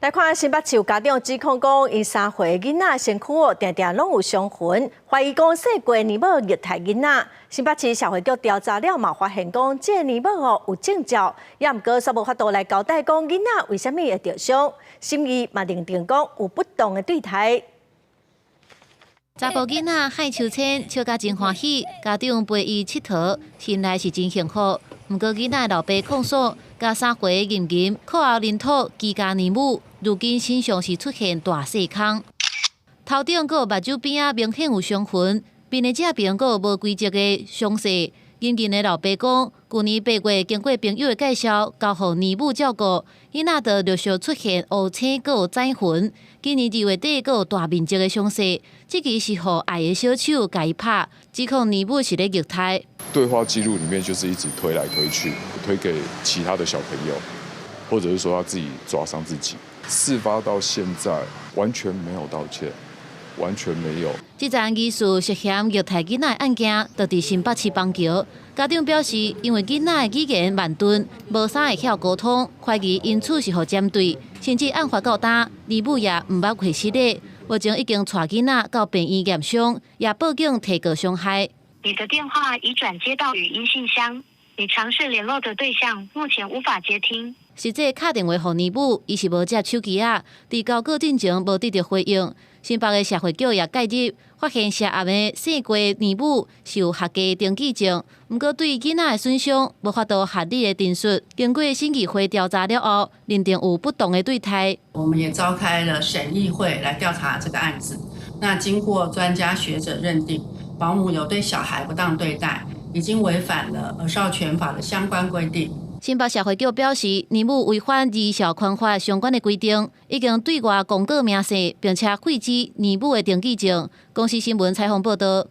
来看新北市有家长指控讲，因3岁的囡仔身躯常常拢有伤痕，怀疑讲细过年母虐待囡仔。新北市社会局调查了嘛，发现讲这个年母有证照，也毋过煞无法度来交代讲囡仔为虾米会受伤，审议嘛认定讲有不当的对待。查甫囡仔海秋千笑甲真欢喜，家长陪伊佚佗，心内是真幸福。毋过囡仔老爸控诉，甲3岁的囡囡课后领土居家年母，如今身上是出现大细孔，头顶阁有目睭边仔明显有伤痕，面的这边阁有无规则的伤势。囡囡的老爸讲，去年8月经过朋友的介绍，交予年母照顾，囡仔就陆续出现乌青，阁有指痕。今年2月底，阁有大面积的伤势，这个是予爱的小手甲伊拍，指控年母是咧虐待。对话记录里面就是一直推来推去，推给其他的小朋友，或者是说他自己抓伤自己。事发到现在，完全没有道歉。完全没有。这桩疑似涉嫌虐待囡仔的案件，就伫新北市邦桥。家长表示，因为囡仔的语言慢钝，无啥会晓沟通，怀疑因此是互针对，甚至案发到呾，年母也毋捌回失礼。目前已经带囡仔到病院验伤，也报警提告伤害。你的电话已转接到语音信箱，你尝试联络的对象目前无法接听。实际打电话予年母，伊是无接手机啊，伫交稿进前无得到回应。新北的社会局也介入，发现涉案的4岁年母是有合家登记证，毋过对囡仔的损伤无法度合理的陈述。经过审议会调查了后，认定有不当的对待。我们也召开了审议会来调查这个案子。那经过专家学者认定，保姆有对小孩不当对待，已经违反了儿少权法的相关规定。新北社会局表示，年母违反儿少宽法相关的规定，已经对外公告名示，并且废止年母的登记证。公司新闻采访报道。